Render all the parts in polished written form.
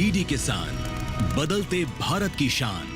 DD किसान, बदलते भारत की शान।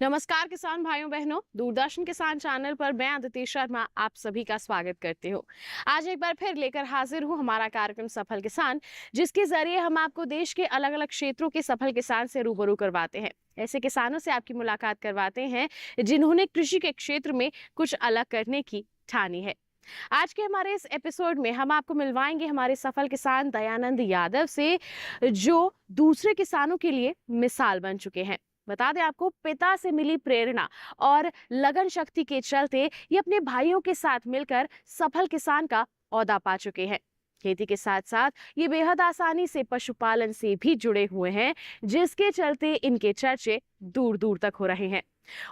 नमस्कार किसान भाइयों बहनों, दूरदर्शन किसान चैनल पर मैं अदिति शर्मा आप सभी का स्वागत करती हूँ। आज एक बार फिर लेकर हाजिर हूँ हमारा कार्यक्रम सफल किसान, जिसके जरिए हम आपको देश के अलग अलग क्षेत्रों के सफल किसान से रूबरू करवाते हैं। ऐसे किसानों से आपकी मुलाकात करवाते हैं जिन्होंने कृषि के क्षेत्र में कुछ अलग करने की ठानी है। आज के हमारे इस एपिसोड में हम आपको मिलवाएंगे हमारे सफल किसान दयानंद यादव से, जो दूसरे किसानों के लिए मिसाल बन चुके हैं। बता दें आपको, पिता से मिली प्रेरणा और लगन शक्ति के चलते ये अपने भाइयों के साथ मिलकर सफल किसान का ओहदा पा चुके हैं। खेती के साथ साथ ये बेहद आसानी से पशुपालन से भी जुड़े हुए हैं, जिसके चलते इनके चर्चे दूर दूर तक हो रहे हैं।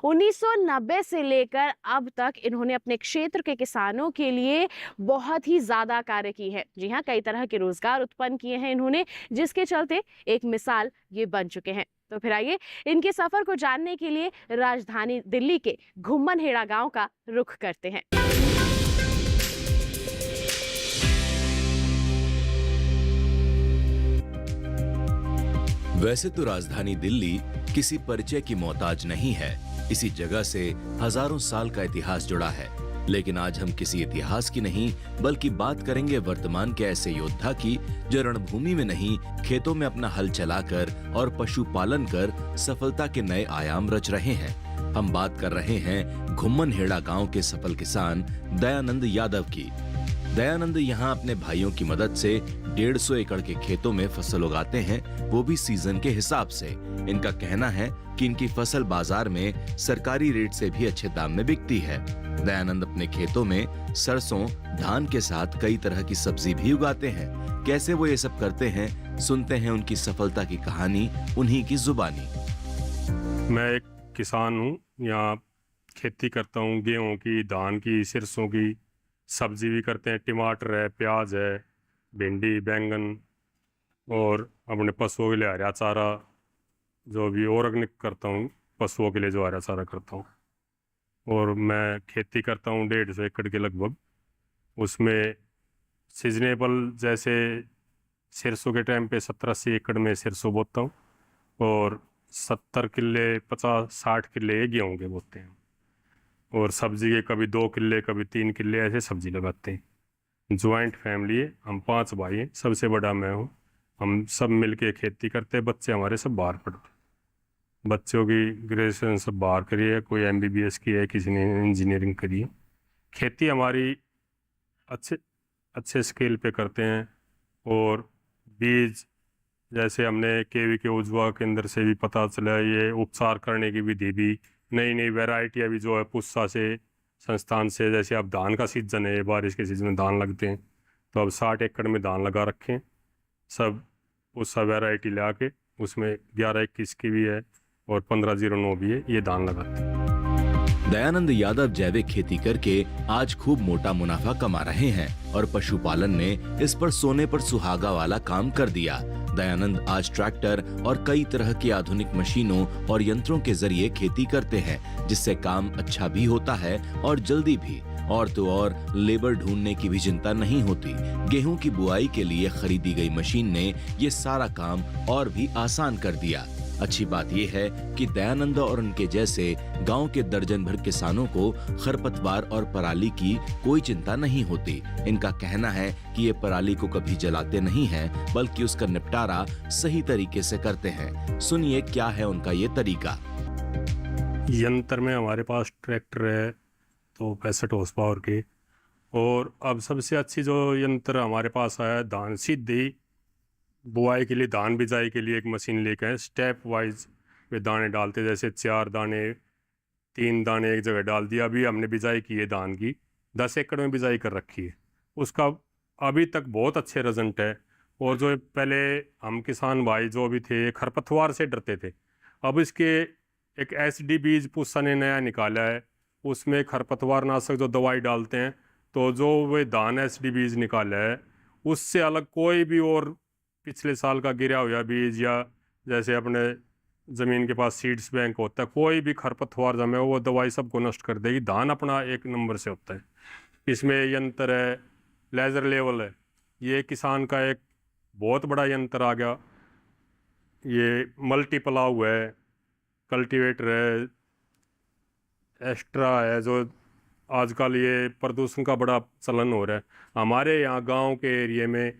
1990 से लेकर अब तक इन्होंने अपने क्षेत्र के किसानों के लिए बहुत ही ज्यादा कार्य की है। जी हाँ, कई तरह के रोजगार उत्पन्न किए हैं इन्होंने, जिसके चलते एक मिसाल ये बन चुके हैं। तो फिर आइए इनके सफर को जानने के लिए राजधानी दिल्ली के घुम्मनहेड़ा गांव का रुख करते हैं। वैसे तो राजधानी दिल्ली किसी परिचय की मोहताज नहीं है। इसी जगह से हजारों साल का इतिहास जुड़ा है। लेकिन आज हम किसी इतिहास की नहीं, बल्कि बात करेंगे वर्तमान के ऐसे योद्धा की जो रणभूमि में नहीं, खेतों में अपना हल चलाकर और पशुपालन कर सफलता के नए आयाम रच रहे हैं। हम बात कर रहे हैं घुम्मनहेड़ा गांव के सफल किसान दयानंद यादव की। दयानंद यहाँ अपने भाइयों की मदद से 150 एकड़ के खेतों में फसल उगाते हैं, वो भी सीजन के हिसाब से। इनका कहना है कि इनकी फसल बाजार में सरकारी रेट से भी अच्छे दाम में बिकती है। दयानंद अपने खेतों में सरसों, धान के साथ कई तरह की सब्जी भी उगाते हैं। कैसे वो ये सब करते हैं, सुनते हैं उनकी सफलता की कहानी उन्हीं की जुबानी। मैं एक किसान हूँ, यहाँ खेती करता हूँ, गेहूँ की, धान की, सरसों की, सब्जी भी करते हैं, टमाटर है, प्याज है, भिंडी, बैंगन, और अपने पशुओं के लिए हरा चारा, जो भी ऑर्गेनिक करता हूँ, पशुओं के लिए जो हरा चारा करता हूँ। और मैं खेती करता हूँ 150 एकड़ के लगभग। उसमें सीजनेबल जैसे सरसों के टाइम पे 70-80 एकड़ में सरसों बोता हूँ, और 70 किल्ले 50-60 किल्ले गेहूँ के बोते हैं। और सब्जी के कभी 2 किल्ले कभी 3 किल्ले ऐसे सब्जी लगाते हैं। ज्वाइंट फैमिली है, हम 5 भाई हैं, सबसे बड़ा मैं हूँ। हम सब मिलके खेती करते हैं। बच्चे हमारे सब बाहर पढ़ते, बच्चों की ग्रेजुएशन सब बाहर करी है, कोई MBBS की है, किसी ने इंजीनियरिंग करी है। खेती हमारी अच्छे स्केल पे करते हैं। और बीज जैसे हमने KV के उज्ज्वला केंद्र से भी पता चला, ये उपचार करने की विधि भी, नई नई वैरायटी अभी जो है पुस्सा से संस्थान से, जैसे अब धान का सीजन है, बारिश के सीजन में धान लगते हैं, तो अब 60 एकड़ में धान लगा रखे हैं। सब पुस्सा वैरायटी ला के उसमें 11-21 की भी है और 1509 भी है, ये धान लगाते हैं। दयानंद यादव जैविक खेती करके आज खूब मोटा मुनाफा कमा रहे हैं और पशुपालन ने इस पर सोने पर सुहागा वाला काम कर दिया। दयानंद आज ट्रैक्टर और कई तरह की आधुनिक मशीनों और यंत्रों के जरिए खेती करते हैं, जिससे काम अच्छा भी होता है और जल्दी भी। और तो और लेबर ढूंढने की भी चिंता नहीं होती। गेहूं की बुआई के लिए खरीदी गई मशीन ने ये सारा काम और भी आसान कर दिया। अच्छी बात यह है कि दयानंद और उनके जैसे गांव के दर्जन भर किसानों को खरपतवार और पराली की कोई चिंता नहीं होती। इनका कहना है कि ये पराली को कभी जलाते नहीं हैं, बल्कि उसका निपटारा सही तरीके से करते हैं। सुनिए क्या है उनका ये तरीका। यंत्र में हमारे पास ट्रैक्टर है तो 65 हॉर्स पावर के, और अब सबसे अच्छी जो यंत्र हमारे पास आया है, धान सीधी बुआई के लिए, धान बिजाई के लिए एक मशीन लेकर आए। स्टेप वाइज वे दाने डालते, जैसे 4 दाने 3 दाने एक जगह डाल दिया। अभी हमने बिजाई की है धान की, 10 एकड़ में बिजाई कर रखी है। उसका अभी तक बहुत अच्छे रिजल्ट है। और जो पहले हम किसान भाई जो भी थे खरपतवार से डरते थे, अब इसके एक एसडी बीज पूसा ने नया निकाला है, उसमें खरपतवार नाशक जो दवाई डालते हैं, तो जो वे धान एसडी बीज निकाला है उससे अलग कोई भी और पिछले साल का गिरा हुआ बीज या जैसे अपने ज़मीन के पास सीड्स बैंक होता है, कोई भी खरपतवार जमे हो वो दवाई सबको नष्ट कर देगी। धान अपना एक नंबर से होता है। इसमें यंत्र है, लेज़र लेवल है, ये किसान का एक बहुत बड़ा यंत्र आ गया। ये मल्टी प्लाऊ है, कल्टीवेटर है, एक्स्ट्रा है, जो आजकल ये प्रदूषण का बड़ा चलन हो रहा है। हमारे यहाँ गांव के एरिया में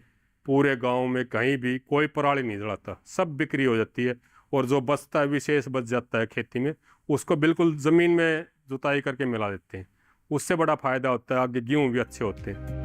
पूरे गांव में कहीं भी कोई पराली नहीं जलाता, सब बिक्री हो जाती है, और जो बचता है विशेष बच जाता है खेती में, उसको बिल्कुल ज़मीन में जुताई करके मिला देते हैं। उससे बड़ा फायदा होता है, आगे गेहूँ भी अच्छे होते हैं।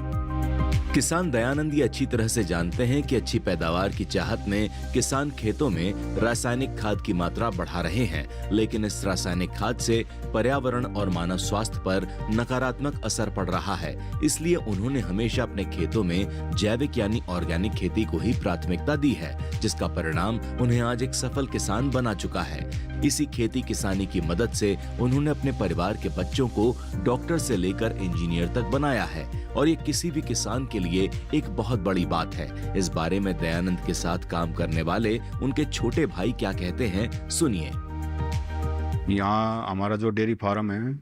किसान दयानंद ये अच्छी तरह से जानते हैं कि अच्छी पैदावार की चाहत में किसान खेतों में रासायनिक खाद की मात्रा बढ़ा रहे हैं, लेकिन इस रासायनिक खाद से पर्यावरण और मानव स्वास्थ्य पर नकारात्मक असर पड़ रहा है। इसलिए उन्होंने हमेशा अपने खेतों में जैविक यानी ऑर्गेनिक खेती को ही प्राथमिकता दी है, जिसका परिणाम उन्हें आज एक सफल किसान बना चुका है। इसी खेती किसानी की मदद से उन्होंने अपने परिवार के बच्चों को डॉक्टर से लेकर इंजीनियर तक बनाया है, और ये किसी भी किसान के लिए एक बहुत बड़ी बात है। इस बारे में दयानंद के साथ काम करने वाले उनके छोटे भाई क्या कहते हैं, सुनिए। यहाँ हमारा जो डेयरी फार्म है,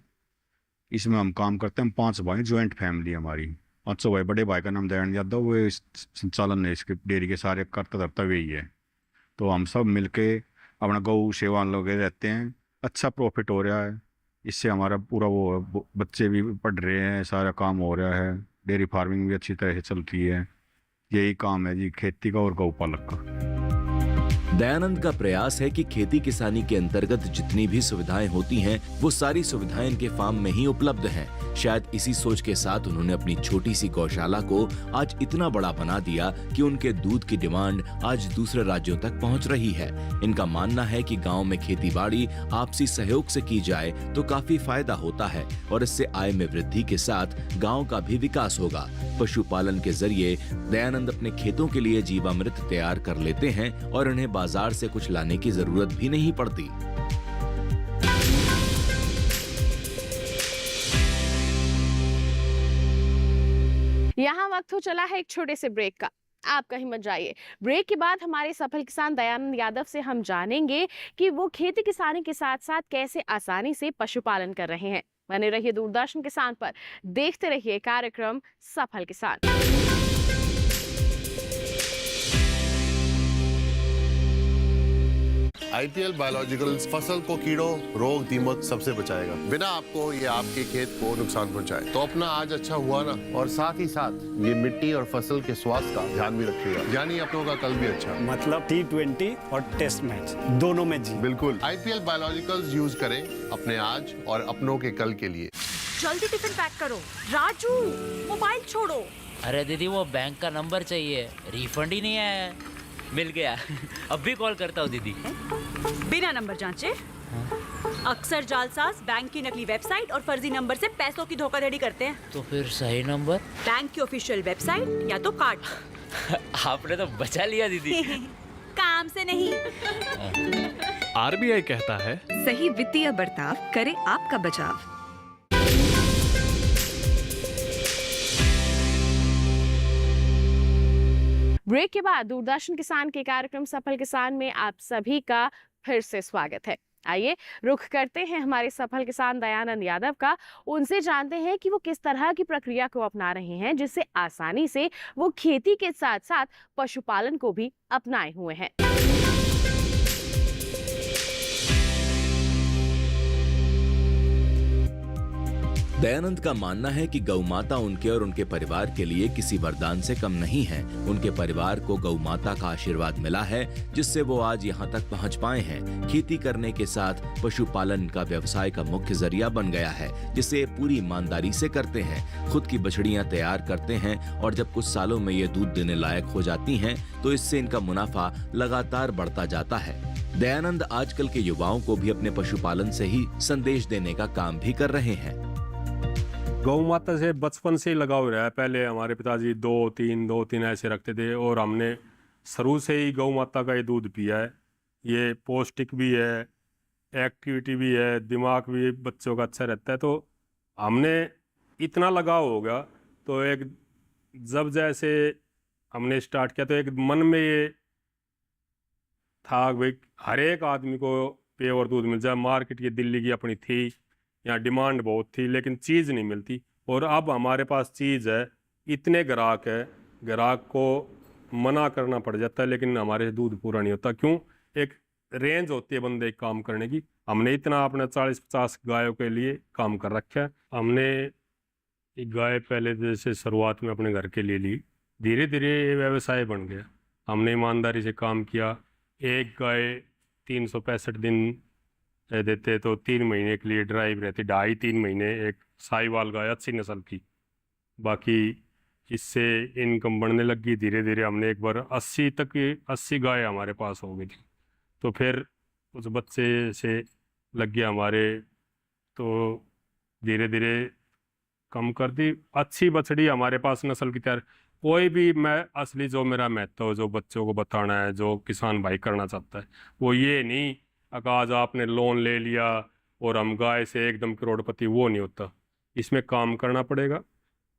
इसमें हम काम करते हैं 5 भाई, ज्वाइंट फैमिली हमारी। 5 भाई, बड़े भाई का नाम दयानंद यादव, वो इस संचालन है, इसके डेयरी के सारे करता धरता वही है। तो हम सब मिलके अपना गौ सेवा लगे रहते हैं। अच्छा प्रॉफिट हो रहा है इससे, हमारा पूरा वो बच्चे भी पढ़ रहे हैं, सारा काम हो रहा है, डेयरी फार्मिंग भी अच्छी तरह से चलती है। यही काम है जी खेती का और गौपालक का। दयानंद का प्रयास है कि खेती किसानी के अंतर्गत जितनी भी सुविधाएं होती हैं, वो सारी सुविधाएं इनके फार्म में ही उपलब्ध हैं। शायद इसी सोच के साथ उन्होंने अपनी छोटी सी गौशाला को आज इतना बड़ा बना दिया कि उनके दूध की डिमांड आज दूसरे राज्यों तक पहुंच रही है। इनका मानना है कि गांव में खेतीबाड़ी आपसी सहयोग से की जाए तो काफी फायदा होता है, और इससे आय में वृद्धि के साथ गांव का भी विकास होगा। पशुपालन के जरिए दयानंद अपने खेतों के लिए जीवामृत तैयार कर लेते हैं, और इन्हें बाजार से कुछ लाने की जरूरत भी नहीं पड़ती। यहाँ वक्त हो चला है एक छोटे से ब्रेक का। आप कहीं मत जाइए। ब्रेक के बाद हमारे सफल किसान दयानंद यादव से हम जानेंगे कि वो खेती किसानी के साथ साथ कैसे आसानी से पशुपालन कर रहे हैं। बने रहिए दूरदर्शन किसान पर, देखते रहिए कार्यक्रम सफल किसान। आईपीएल बायोलॉजिकल्स फसल को कीड़ों, रोग, दीमक सबसे बचाएगा, बिना आपको ये आपके खेत को नुकसान पहुंचाए। तो अपना आज अच्छा हुआ ना, और साथ ही साथ ये मिट्टी और फसल के स्वास्थ्य का ध्यान भी रखिएगा, यानी अपनों का कल भी अच्छा। मतलब T20 और टेस्ट मैच दोनों में जी। बिल्कुल, आईपीएल बायोलॉजिकल्स यूज करें अपने आज और अपनों के कल के लिए। जल्दी टिफिन पैक करो। राजू, मोबाइल छोड़ो। अरे दीदी, वो बैंक का नंबर चाहिए, रिफंड ही नहीं आया है। मिल गया। अब भी कॉल करता हूँ दीदी। बिना नंबर जांचे अक्सर जालसाज बैंक की नकली वेबसाइट और फर्जी नंबर से पैसों की धोखाधड़ी करते हैं। तो फिर सही नंबर? बैंक की ऑफिशियल वेबसाइट या तो कार्ड पर। आपने तो बचा लिया दीदी। काम से नहीं। आरबीआई कहता है, सही वित्तीय बर्ताव करे आपका बचाव। ब्रेक के बाद दूरदर्शन किसान के कार्यक्रम सफल किसान में आप सभी का फिर से स्वागत है। आइए रुख करते हैं हमारे सफल किसान दयानंद यादव का। उनसे जानते हैं कि वो किस तरह की प्रक्रिया को अपना रहे हैं, जिससे आसानी से वो खेती के साथ साथ पशुपालन को भी अपनाए हुए हैं। दयानंद का मानना है कि गौ माता उनके और उनके परिवार के लिए किसी वरदान से कम नहीं है। उनके परिवार को गौ माता का आशीर्वाद मिला है, जिससे वो आज यहाँ तक पहुँच पाए हैं। खेती करने के साथ पशुपालन का व्यवसाय का मुख्य जरिया बन गया है, जिसे पूरी ईमानदारी से करते हैं। खुद की बछड़ियाँ तैयार करते हैं, और जब कुछ सालों में ये दूध देने लायक हो जाती हैं, तो इससे इनका मुनाफा लगातार बढ़ता जाता है। दयानंद आजकल के युवाओं को भी अपने पशुपालन से ही संदेश देने का काम भी कर रहे हैं। गौ माता से बचपन से ही लगाव रहा है। पहले हमारे पिताजी 2-3 ऐसे रखते थे, और हमने शुरू से ही गौ माता का ये दूध पिया है। ये पौष्टिक भी है, एक्टिविटी भी है, दिमाग भी बच्चों का अच्छा रहता है। तो हमने इतना लगाव हो गया, तो एक जब जैसे हमने स्टार्ट किया तो एक मन में ये था भाई हर एक आदमी को प्योर दूध मिल जाए। मार्केट की दिल्ली की अपनी थी, यहाँ डिमांड बहुत थी लेकिन चीज़ नहीं मिलती। और अब हमारे पास चीज़ है, इतने ग्राहक है, ग्राहक को मना करना पड़ जाता है लेकिन हमारे से दूध पूरा नहीं होता। क्यों? एक रेंज होती है बंदे एक काम करने की। हमने इतना अपने 40-50 गायों के लिए काम कर रखा है। हमने एक गाय पहले जैसे शुरुआत में अपने घर के लिए ली, धीरे धीरे ये व्यवसाय बन गया। हमने ईमानदारी से काम किया। एक गाय 365 दिन देते तो 3 महीने के लिए ड्राइव रहती, 2.5-3 महीने एक साहिवाल गाय अच्छी नस्ल की। बाकी इससे इनकम बढ़ने लगी धीरे धीरे। हमने एक बार 80 गाय हमारे पास हो गई थी। तो फिर उस बच्चे से लग गया हमारे, तो धीरे धीरे कम कर दी। अच्छी बछड़ी हमारे पास नस्ल की तैयार। कोई भी मैं असली जो मेरा महत्व जो बच्चों को बताना है, जो किसान भाई करना चाहता है, वो ये नहीं कि आज आपने लोन ले लिया और हम गाय से एकदम करोड़पति, वो नहीं होता। इसमें काम करना पड़ेगा।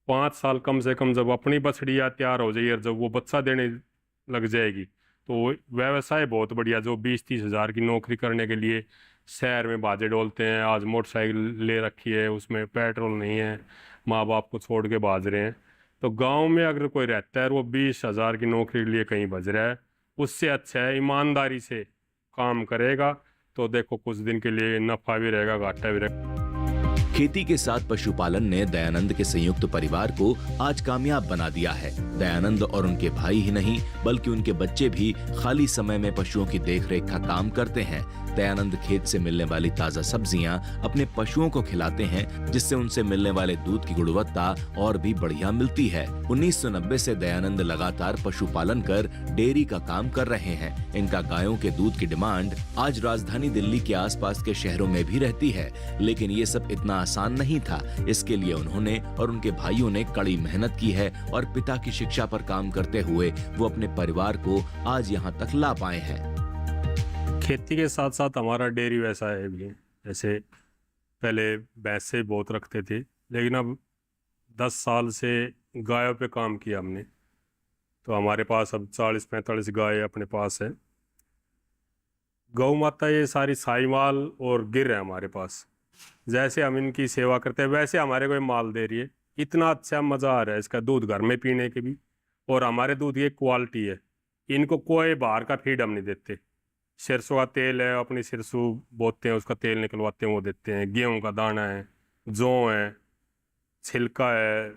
5 साल कम से कम जब अपनी बछड़ियाँ तैयार हो जाएगी और जब वो बच्चा देने लग जाएगी तो व्यवसाय बहुत बढ़िया। जो 20-30 हज़ार की नौकरी करने के लिए शहर में बाजे डोलते हैं, आज मोटरसाइकिल ले रखी है, उसमें पेट्रोल नहीं है, माँ बाप को छोड़ के भाज रहे हैं। तो गांव में अगर कोई रहता है और वो 20 हज़ार की नौकरी के लिए कहीं भज रहा है, उससे अच्छा है ईमानदारी से काम करेगा तो देखो कुछ दिन के लिए नफा भी रहेगा, घाटा भी रहेगा। खेती के साथ पशुपालन ने दयानंद के संयुक्त परिवार को आज कामयाब बना दिया है। दयानंद और उनके भाई ही नहीं बल्कि उनके बच्चे भी खाली समय में पशुओं की देखरेख का काम करते हैं। दयानंद खेत से मिलने वाली ताजा सब्जियां अपने पशुओं को खिलाते हैं, जिससे उनसे मिलने वाले दूध की गुणवत्ता और भी बढ़िया मिलती है। 1990 से दयानंद लगातार पशुपालन कर डेयरी का काम कर रहे हैं। इनका गायों के दूध की डिमांड आज राजधानी दिल्ली के आसपास के शहरों में भी रहती है, लेकिन ये सब इतना आसान नहीं था। इसके लिए उन्होंने और उनके भाइयों ने कड़ी मेहनत की है और पिता की शिक्षा पर काम करते हुए वो अपने परिवार को आज यहाँ तक ला पाए हैं। खेती के साथ साथ हमारा डेयरी व्यवसाय भी है। जैसे पहले भैंसे बहुत रखते थे, लेकिन अब 10 साल से गायों पे काम किया हमने, तो हमारे पास अब 40-45 गाय अपने पास है। गौ माता ये सारी साहिवाल और गिर है हमारे पास। जैसे हम इनकी सेवा करते हैं वैसे हमारे को ये माल दे रही है। इतना अच्छा मज़ा आ रहा है इसका दूध घर में पीने के भी। और हमारे दूध की क्वालिटी है, इनको कोई बाहर का फीड हम नहीं देते। सरसों का तेल है, अपनी सरसों बोते हैं, उसका तेल निकलवाते हैं, वो देते हैं। गेहूं का दाना है, जौ है, छिलका है,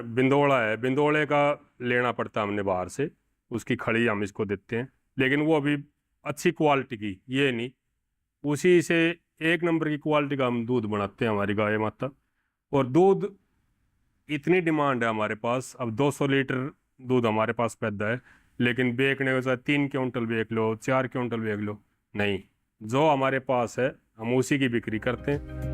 बिंदोड़ा है। बिंदोड़े का लेना पड़ता है हमने बाहर से, उसकी खड़ी हम इसको देते हैं, लेकिन वो अभी अच्छी क्वालिटी की, ये नहीं। उसी से 1 नंबर की क्वालिटी का हम दूध बनाते हैं हमारी गाय माता। और दूध इतनी डिमांड है हमारे पास, अब 200 लीटर दूध हमारे पास पैदा है, लेकिन बेचने को चाहे 3 क्विंटल बेच लो, 4 क्विंटल बेच लो, नहीं, जो हमारे पास है हम उसी की बिक्री करते हैं।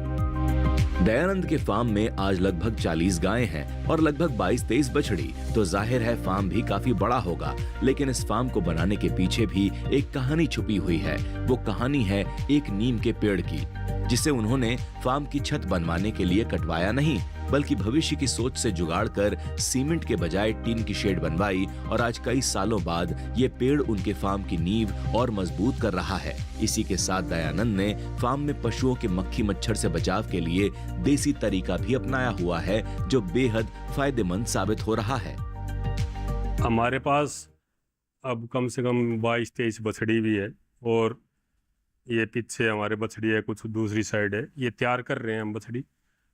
दयानंद के फार्म में आज लगभग 40 गायें हैं और लगभग 22-23 बछड़ी, तो जाहिर है फार्म भी काफी बड़ा होगा। लेकिन इस फार्म को बनाने के पीछे भी एक कहानी छुपी हुई है। वो कहानी है एक नीम के पेड़ की, जिसे उन्होंने फार्म की छत बनवाने के लिए कटवाया नहीं, बल्कि भविष्य की सोच से जुगाड़ कर सीमेंट के बजाय टीन की शेड बनवाई। और आज कई सालों बाद ये पेड़ उनके फार्म की नींव और मजबूत कर रहा है। इसी के साथ दयानंद ने फार्म में पशुओं के मक्खी मच्छर से बचाव के लिए देसी तरीका भी अपनाया हुआ है, जो बेहद फायदेमंद साबित हो रहा है। हमारे पास अब कम से कम 22-23 बछड़ी भी है, और ये पीछे हमारे बछड़ी है, कुछ दूसरी साइड है, ये तैयार कर रहे हैं हम बछड़ी।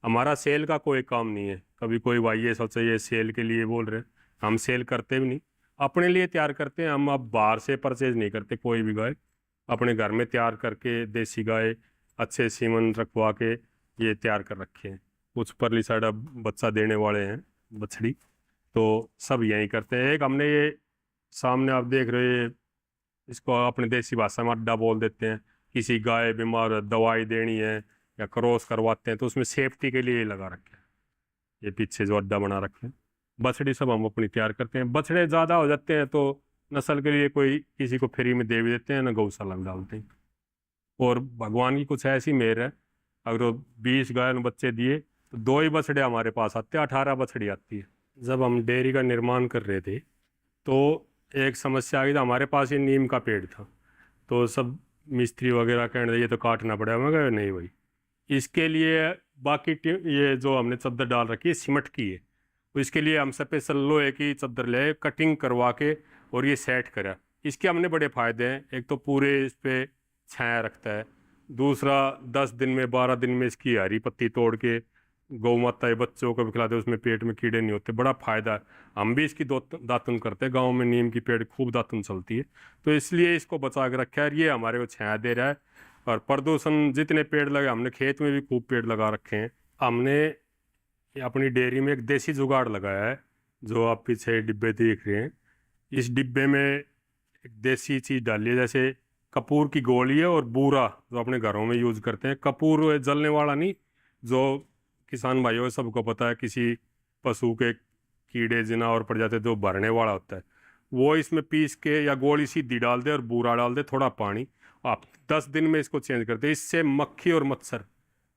हमारा सेल का कोई काम नहीं है। कभी कोई भाई ये सोचे ये सेल के लिए बोल रहे हैं, हम सेल करते भी नहीं, अपने लिए तैयार करते हैं। हम अब बाहर से परचेज नहीं करते कोई भी गाय, अपने घर में तैयार करके देसी गाय अच्छे सीमन रखवा के ये तैयार कर रखे हैं। कुछ परली साइड अब बच्चा देने वाले हैं बछड़ी, तो सब यहीं करते हैं। एक हमने ये सामने आप देख रहे हैं, इसको अपने देसी भाषा में अड्डा बोल देते हैं। किसी गाय बीमार दवाई देनी है या क्रॉस करवाते हैं तो उसमें सेफ्टी के लिए ये लगा रखे हैं, ये पीछे जो अड्डा बना रखे हैं। बछड़ी सब हम अपनी तैयार करते हैं। बछड़े ज़्यादा हो जाते हैं तो नस्ल के लिए कोई किसी को फ्री में दे भी देते हैं, ना गौशाला में डालते हैं। और भगवान की कुछ ऐसी मेहर है, अगर वो 20 गाय बच्चे दिए तो 2 ही बछड़े हमारे पास आते हैं, 18 बछड़ी आती है। जब हम डेयरी का निर्माण कर रहे थे तो एक समस्या आ गई, था हमारे पास ये नीम का पेड़ था, तो सब मिस्त्री वगैरह कहने लगे ये तो काटना पड़ेगा। मैं कहा नहीं भाई, इसके लिए बाकी ये जो हमने चद्दर डाल रखी है सिमट की है, तो इसके लिए हम स्पेशल लोहे की चद्दर ले कटिंग करवा के और ये सेट करा। इसके हमने बड़े फ़ायदे हैं, एक तो पूरे इस पर छाया रखता है, दूसरा 10 दिन में 12 दिन में इसकी हरी पत्ती तोड़ के गौ माता के बच्चों को भी खिलाते, उसमें पेट में कीड़े नहीं होते, बड़ा फ़ायदा है। हम भी इसकी दातुन करते हैं, गांव में नीम की पेड़ खूब दातुन चलती है, तो इसलिए इसको बचा के रखा है। ये हमारे को छाया दे रहा है। और प्रदूषण जितने पेड़ लगे, हमने खेत में भी खूब पेड़ लगा रखे हैं। हमने अपनी डेयरी में एक देसी जुगाड़ लगाया है, जो आप पीछे डिब्बे देख रहे हैं। इस डिब्बे में एक देसी चीज़ डाली है, जैसे कपूर की गोली है और बूरा, जो अपने घरों में यूज़ करते हैं। कपूर जलने वाला नहीं, जो किसान भाइयों को सबको पता है, किसी पशु के कीड़े जिनावर पड़ जाते जो भरने वाला होता है, वो इसमें पीस के या गोली सीधी डाल दे और बूरा डाल दे, थोड़ा पानी, आप 10 दिन में इसको चेंज करते। इससे मक्खी और मच्छर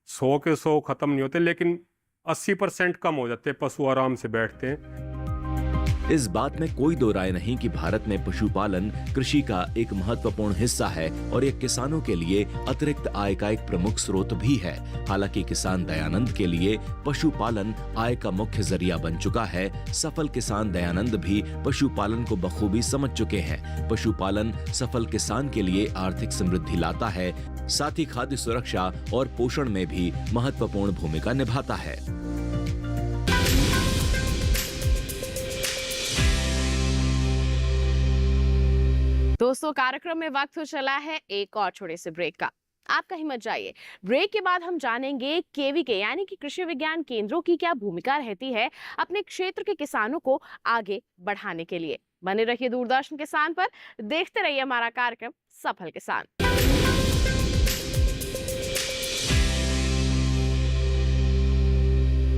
100 के 100 ख़त्म नहीं होते, लेकिन 80% कम हो जाते हैं, पशु आराम से बैठते हैं। इस बात में कोई दो राय नहीं कि भारत में पशुपालन कृषि का एक महत्वपूर्ण हिस्सा है और ये किसानों के लिए अतिरिक्त आय का एक प्रमुख स्रोत भी है। हालांकि किसान दयानंद के लिए पशुपालन आय का मुख्य जरिया बन चुका है। सफल किसान दयानंद भी पशुपालन को बखूबी समझ चुके हैं। पशुपालन सफल किसान के लिए आर्थिक समृद्धि लाता है, साथ ही खाद्य सुरक्षा और पोषण में भी महत्वपूर्ण भूमिका निभाता है। दोस्तों, कार्यक्रम में वक्त हो चला है एक और छोटे से ब्रेक का। आप कहीं मत जाइए। ब्रेक के बाद हम जानेंगे केवीके यानी कि कृषि विज्ञान केंद्रों की क्या भूमिका रहती है अपने क्षेत्र के किसानों को आगे बढ़ाने के लिए। बने रहिए दूरदर्शन किसान पर, देखते रहिए हमारा कार्यक्रम सफल किसान।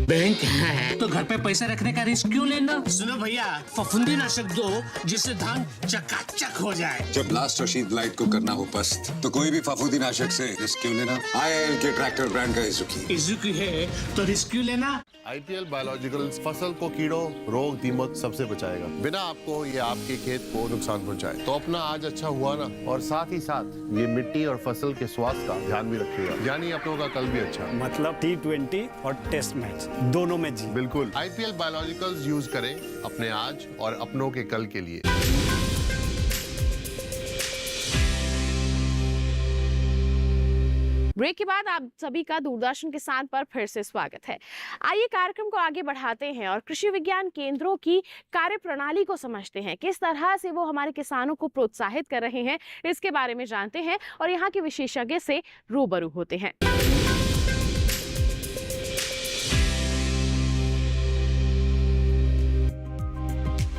बैंक है तो घर पे पैसे रखने का रिस्क क्यों लेना। सुनो भैया, फफूंदी नाशक दो जिससे धान चकाचक हो जाए। जब ब्लास्ट और शीत ब्लाइट को करना हो पस्त, तो कोई भी फफूंदी नाशक से रिस्क क्यों लेना। IIL के ट्रैक्टर ब्रांड का इजुकी है तो रिस्क क्यों लेना। IPL बायोलॉजिकल्स फसल को कीड़ों, रोग, दीमक सबसे बचाएगा, बिना आपको ये आपके खेत को नुकसान पहुंचाए। तो अपना आज अच्छा हुआ ना, और साथ ही साथ ये मिट्टी और फसल के स्वास्थ्य का ध्यान भी रखिएगा, यानी अपनों का कल भी अच्छा। मतलब T20 और टेस्ट मैच दोनों में जी। बिल्कुल, IPL बायोलॉजिकल्स यूज करें अपने आज और अपनों के कल के लिए। ब्रेक के बाद आप सभी का दूरदर्शन किसान पर फिर से स्वागत है। आइए कार्यक्रम को आगे बढ़ाते हैं और कृषि विज्ञान केंद्रों की कार्यप्रणाली को समझते हैं। किस तरह से वो हमारे किसानों को प्रोत्साहित कर रहे हैं, इसके बारे में जानते हैं और यहाँ के विशेषज्ञ से रूबरू होते हैं।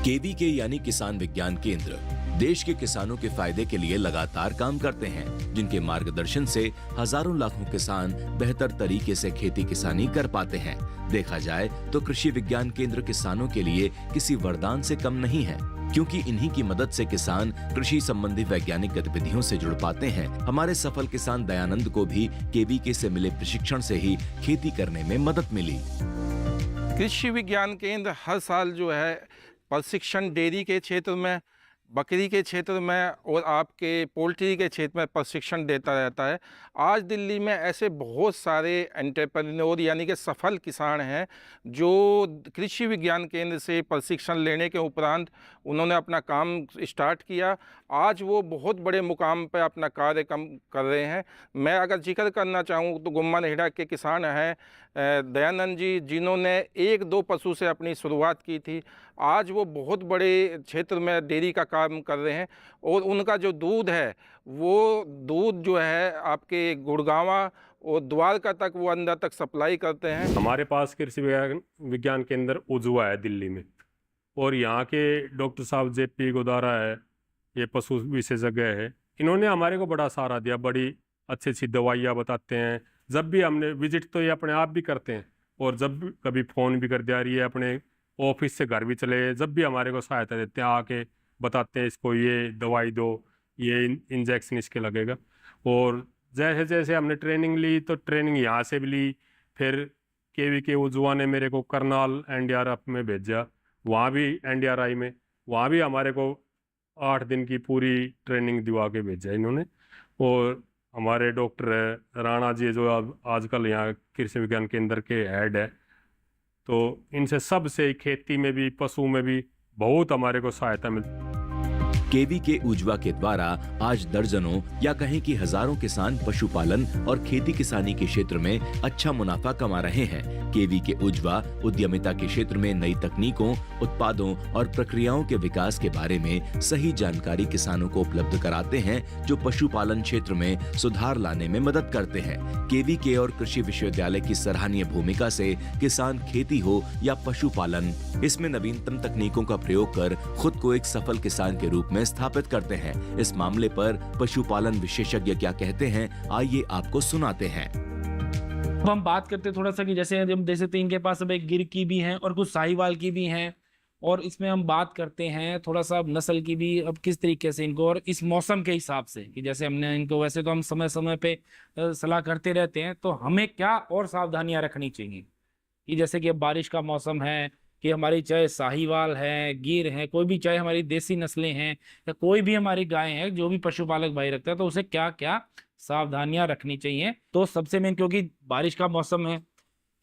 केवीके यानी किसान विज्ञान केंद्र देश के किसानों के फायदे के लिए लगातार काम करते हैं, जिनके मार्गदर्शन से हजारों लाखों किसान बेहतर तरीके से खेती किसानी कर पाते हैं। देखा जाए तो कृषि विज्ञान केंद्र किसानों के लिए किसी वरदान से कम नहीं है, क्योंकि इन्हीं की मदद से किसान कृषि संबंधी वैज्ञानिक गतिविधियों से जुड़ पाते हैं। हमारे सफल किसान दयानंद को भी केवीके से मिले प्रशिक्षण से ही खेती करने में मदद मिली। कृषि विज्ञान केंद्र हर साल जो है प्रशिक्षण डेयरी के क्षेत्र में, बकरी के क्षेत्र में और आपके पोल्ट्री के क्षेत्र में प्रशिक्षण देता रहता है। आज दिल्ली में ऐसे बहुत सारे एंटरप्रेन्योर यानी कि सफल किसान हैं जो कृषि विज्ञान केंद्र से प्रशिक्षण लेने के उपरांत उन्होंने अपना काम स्टार्ट किया। आज वो बहुत बड़े मुकाम पर अपना कार्य कर रहे हैं। मैं अगर जिक्र करना चाहूँ तो गुम्मा नेहड़ा के किसान हैं दयानंद जी, जिन्होंने 1-2 पशु से अपनी शुरुआत की थी। आज वो बहुत बड़े क्षेत्र में डेयरी का काम कर रहे हैं और उनका जो दूध है वो दूध जो है आपके गुड़गांवा और द्वारका तक वो अंदर तक सप्लाई करते हैं। हमारे पास कृषि विज्ञान केंद्र उजुआ है दिल्ली में, और यहाँ के डॉक्टर साहब JP गोदारा है, ये पशु विशेषज्ञ है। इन्होंने हमारे को बड़ा सहारा दिया, बड़ी अच्छी अच्छी दवाइयाँ बताते हैं। जब भी हमने विजिट तो ये अपने आप भी करते हैं, और जब भी कभी फ़ोन भी कर दिया, रही है अपने ऑफिस से घर भी चले, जब भी हमारे को सहायता देते हैं, आके बताते हैं इसको ये दवाई दो, ये इंजेक्शन इसके लगेगा। और जैसे जैसे हमने ट्रेनिंग ली तो ट्रेनिंग यहाँ से भी ली, फिर केवी के उजवा ने मेरे को करनाल एनडीआरएफ में भेजा, वहाँ भी एनडीआरआई में, वहाँ भी हमारे को 8 दिन की पूरी ट्रेनिंग दिवा के भेजा इन्होंने। और हमारे डॉक्टर है राणा जी जो आजकल यहाँ कृषि विज्ञान केंद्र के हेड है, तो इनसे सबसे खेती में भी पशु में भी बहुत हमारे को सहायता मिलती। केवी के उजवा के द्वारा आज दर्जनों या कहें कि हजारों किसान पशुपालन और खेती किसानी के क्षेत्र में अच्छा मुनाफा कमा रहे हैं। केवी के उजवा उद्यमिता के क्षेत्र में नई तकनीकों, उत्पादों और प्रक्रियाओं के विकास के बारे में सही जानकारी किसानों को उपलब्ध कराते हैं, जो पशुपालन क्षेत्र में सुधार लाने में मदद करते हैं। केवी के और कृषि विश्वविद्यालय की सराहनीय भूमिका से किसान खेती हो या पशुपालन, इसमें नवीनतम तकनीकों का प्रयोग कर खुद को एक सफल किसान के रूप में स्थापित करते हैं। इस मामले पर पशुपालन विशेषज्ञ क्या कहते हैं, आइए आपको सुनाते हैं। अब हम बात करते हैं थोड़ा सा कि जैसे हम देख सकते हैं इनके पास अब एक गिर की भी हैं और कुछ साहिवाल की भी हैं, और इसमें हम बात करते हैं थोड़ा सा नस्ल की भी, अब किस तरीके से इनको और इस मौसम के हिसाब से कि जैसे हमने इनको, वैसे तो हम समय समय पे सलाह करते रहते हैं, तो हमें क्या और सावधानियां रखनी चाहिए कि जैसे कि अब बारिश का मौसम है कि हमारी चाहे साहिवाल है, गिर है, कोई भी चाहे हमारी देसी नस्लें हैं या कोई भी हमारी गाय है, जो भी पशुपालक भाई रखता है, तो उसे क्या क्या सावधानियां रखनी चाहिए। तो सबसे मेन, क्योंकि बारिश का मौसम है,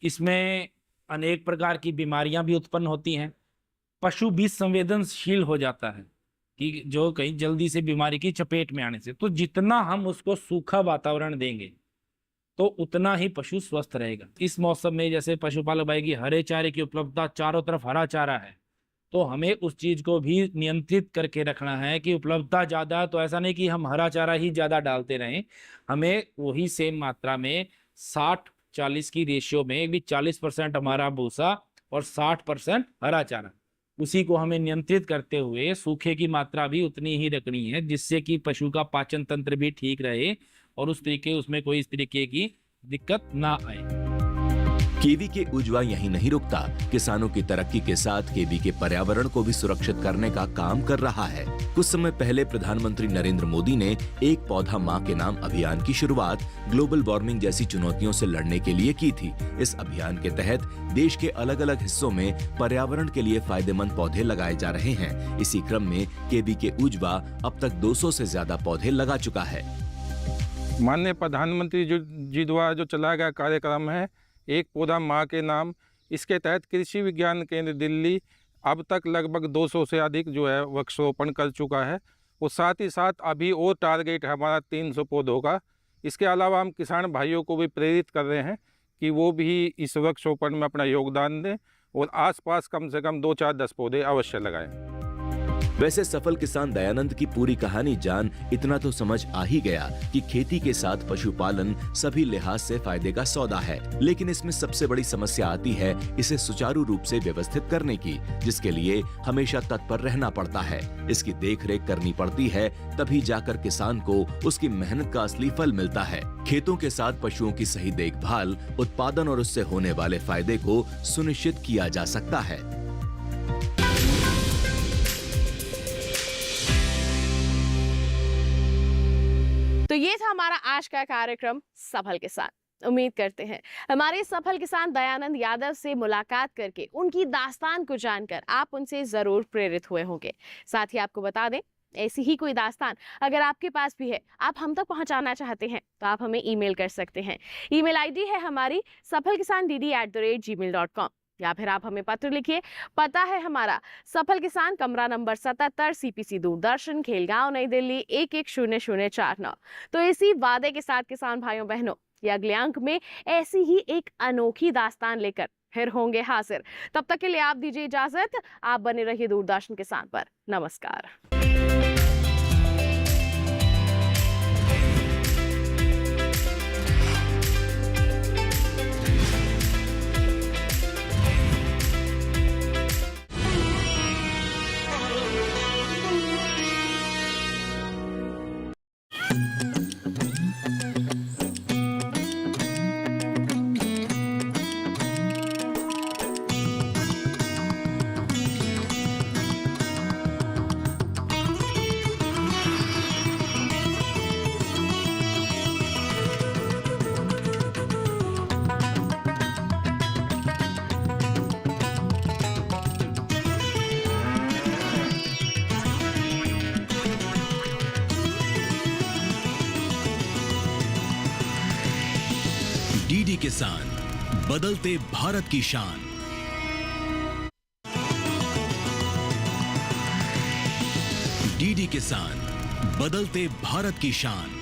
इसमें अनेक प्रकार की बीमारियां भी उत्पन्न होती हैं, पशु भी संवेदनशील हो जाता है कि जो कहीं जल्दी से बीमारी की चपेट में आने से, तो जितना हम उसको सूखा वातावरण देंगे तो उतना ही पशु स्वस्थ रहेगा। इस मौसम में जैसे पशुपालक भाई की हरे चारे की उपलब्धता, चारों तरफ हरा चारा है, तो हमें उस चीज को भी नियंत्रित करके रखना है कि उपलब्धता ज्यादा है तो ऐसा नहीं कि हम हरा चारा ही ज्यादा डालते रहें, हमें वही सेम मात्रा में 60-40 की रेशियो में भी 40% हमारा भूसा और 60% हरा चारा, उसी को हमें नियंत्रित करते हुए सूखे की मात्रा भी उतनी ही रखनी है, जिससे कि पशु का पाचन तंत्र भी ठीक रहे और उस तरीके उसमें कोई इस तरीके की दिक्कत ना आए। केवी के उजवा यहीं नहीं रुकता, किसानों की तरक्की के साथ केवी के पर्यावरण को भी सुरक्षित करने का काम कर रहा है। कुछ समय पहले प्रधानमंत्री नरेंद्र मोदी ने एक पौधा मां के नाम अभियान की शुरुआत ग्लोबल वार्मिंग जैसी चुनौतियों से लड़ने के लिए की थी। इस अभियान के तहत देश के अलग अलग हिस्सों में पर्यावरण के लिए फायदेमंद पौधे लगाए जा रहे हैं। इसी क्रम में केवी के उजवा अब तक 200 से ज्यादा पौधे लगा चुका है। माननीय प्रधानमंत्री जी द्वारा जो चलाया गया कार्यक्रम है एक पौधा माँ के नाम, इसके तहत कृषि विज्ञान केंद्र दिल्ली अब तक लगभग 200 से अधिक जो है वृक्षारोपण कर चुका है, और साथ ही साथ अभी और टारगेट है हमारा 300 पौधों का। इसके अलावा हम किसान भाइयों को भी प्रेरित कर रहे हैं कि वो भी इस वृक्षारोपण में अपना योगदान दें और आसपास कम से कम 2-4-10 पौधे अवश्य लगाएं। वैसे सफल किसान दयानंद की पूरी कहानी जान इतना तो समझ आ ही गया कि खेती के साथ पशुपालन सभी लिहाज से फायदे का सौदा है, लेकिन इसमें सबसे बड़ी समस्या आती है इसे सुचारू रूप से व्यवस्थित करने की, जिसके लिए हमेशा तत्पर रहना पड़ता है। इसकी देखरेख करनी पड़ती है, तभी जाकर किसान को उसकी मेहनत का असली फल मिलता है। खेतों के साथ पशुओं की सही देखभाल, उत्पादन और उससे होने वाले फायदे को सुनिश्चित किया जा सकता है। तो ये था हमारा आज का कार्यक्रम सफल किसान। उम्मीद करते हैं हमारे सफल किसान दयानंद यादव से मुलाकात करके उनकी दास्तान को जानकर आप उनसे जरूर प्रेरित हुए होंगे। साथ ही आपको बता दें, ऐसी ही कोई दास्तान अगर आपके पास भी है, आप हम तक पहुंचाना चाहते हैं, तो आप हमें ईमेल कर सकते हैं। ईमेल आईडी है हमारी safalkisandd@gmail.com, या फिर आप हमें पत्र लिखिए। पता है हमारा सफल किसान, कमरा नंबर 77, CPC दूरदर्शन, खेलगांव, नई दिल्ली 110049। तो इसी वादे के साथ किसान भाइयों बहनों, ये अगले अंक में ऐसी ही एक अनोखी दास्तान लेकर फिर होंगे हाजिर। तब तक के लिए आप दीजिए इजाजत। आप बने रहिए दूरदर्शन किसान पर। नमस्कार। डीडी किसान, बदलते भारत की शान। डीडी किसान, बदलते भारत की शान।